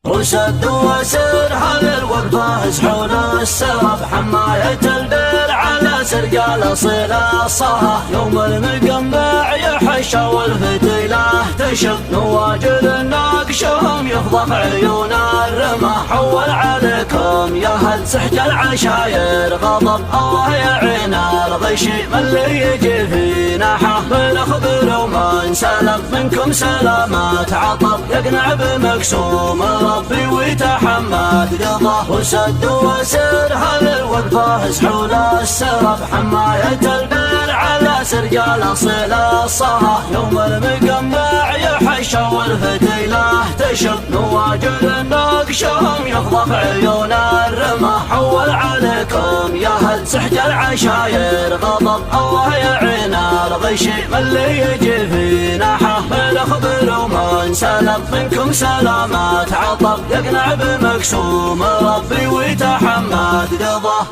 وسد وسرها للوقفة سحول السرب حماية البير على سرقال صلة الصها يوم المقمع يحش والفتيلة تشب نواجذ الناقشهم يفضح عيون الرمى حول عليكم يا هل سحج العشاير غضب الله يعين الغشيم اللي يجي في ناحه بالاخبر ومن سلم منكم سلامات عطب يقنع بمقسوم ربي ويتحمد قضاه وسد وسرها للوقفة سحول السرب حماية البير على سرقال صلة الصها يوم المقمع يحش والفتيلة تشب نواجذ الناقشهم يفضح عيون الرمى حول عليكم يا هل سحج العشاير غضب الله يعين الغشيم اللي يجي في ناحه بالاخبر ومن سلم منكم سلامات عطب يقنع بمقسوم ربي ويتحمد قضاه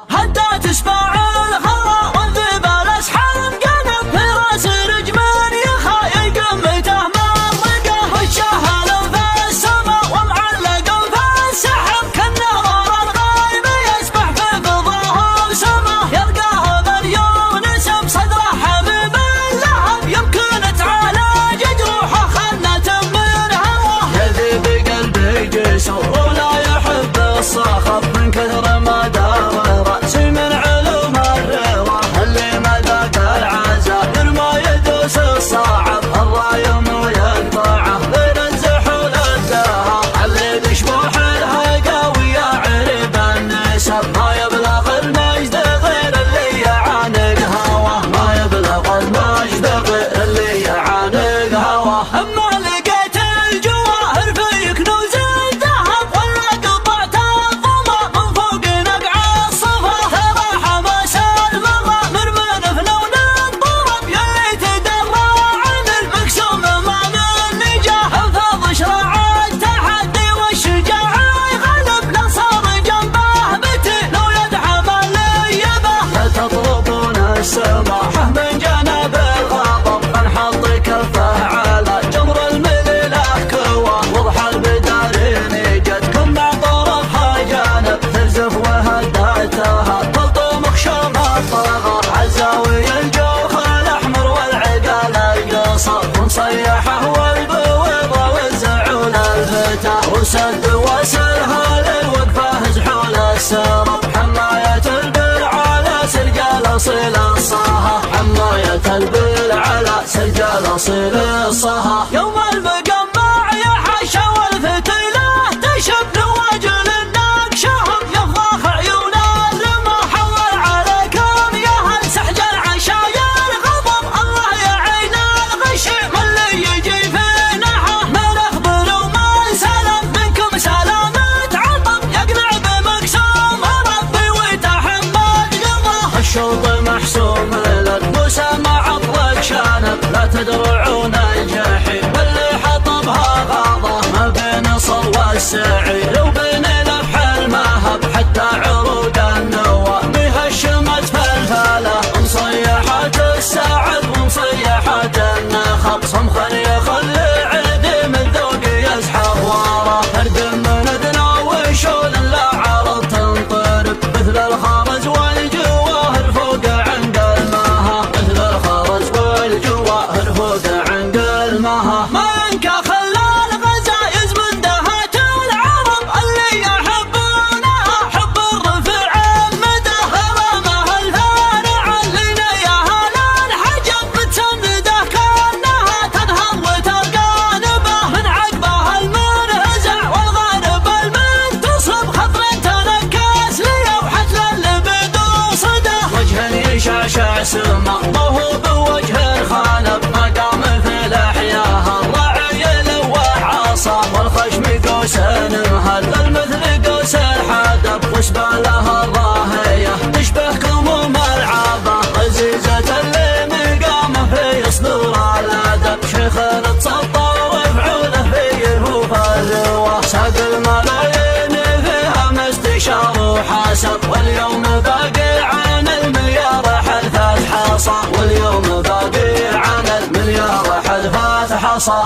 حتى تسمع الخرا والذبال اسحاب قلب في راس رجمان يخايل قمته مرقه والشهل في السما ومعلق في السحب كالنهر الغايب يسبح في فضاه وسما يلقاه مليون اسم صدره حبيب اللهب يمكن تعالج جروحه خنة من هواه يذي بقلبي جسر ولا يحب الصخب من كثر ما دار رأسي من علوم الرضا اللي ما ذاك العزاء يرمى يدوس الصعب الرايم ويقطعه بين الزحول الدهر اللي بشبوح الهقاوي يا عرب النسب ما يبلغ المجد غير اللي يعانق هواه ما يبلغ المجد غير اللي يعانق هواه اما لقيت الجواهر في كنوز الذهب ولا قطعت الظما من فوق نقع الصفا ترى حماس المرة مرمن في لون الضرب يلي تدرى عن المقسوم ما من نجاه الفاظ شراع التحدي والشجاعة يغلب لا صار جنبه بتي لو يدعم اللي يبه لا تطلبون السماحة من جنب الغضب نحط كفه على جمر المليله كواه وضح البدارين جدكم مع طرفها جانب ترزف وهداتها تلطم خشوم الطغى عالزاوية الجوخ الاحمر والعقال القصر ونصيحه والبويضه والزعول الفتاه وسد وسرها للوقفه زحول السرب حماية البر على سرقال صلة الصها حماية البر على سرقال صلة الصها يوم المقمع يحش والفتيلة تشب نواجل الناقشهم يفضح عيون الرمى حول عليكم يا هل سحج العشاير غضب الله يعين الغشيم اللي يجي في ناحه ما نخبر وما سلم منكم سلامات عطب يقنع بمقسوم ربي ويتحمد قضاه الشوط محسوم للمسامع عطلق شانب لا تدرعون الجحيم واللي حطبها غاضه ما بين صل والسعير وبين لفح المهب حتى عروق النوى بهشمت فلفله مصيحة السعد ومصيحة النخب صمخا يخلي عدي من ذوق يزحف وراه اردم من ادنى وشول لا عرض تنطرب مثل الخرز والجواهر فوق عند المها مثل الخرز والجواهر فوق عند المها ما ينكى خلال غزايز من دهات العرب اللي يحبونها حب الرفع مدى غرامها الفارع اللي نياها للحجب بتسنده كانها تنهض وترقانبه من عقبها المنهزع والغارب المنتصب خطر تنكس ليوحة للبد وصده وجه يشعشع سما وهو بوجه خانب مقام في لحياها الرعي لوح عصا والخشم قوس مهل المثل قوس الحدب وسبالها الراهية تشبه كموم العابة عزيزة اللي مقامه في صدور الادب شيخ تسطر وفعوله في يهوف الرواه ساق الملايين فيها مستشار وحاسب واليوم باقي عن المليار حلفات حصى واليوم باقي عن المليار حلفات حصى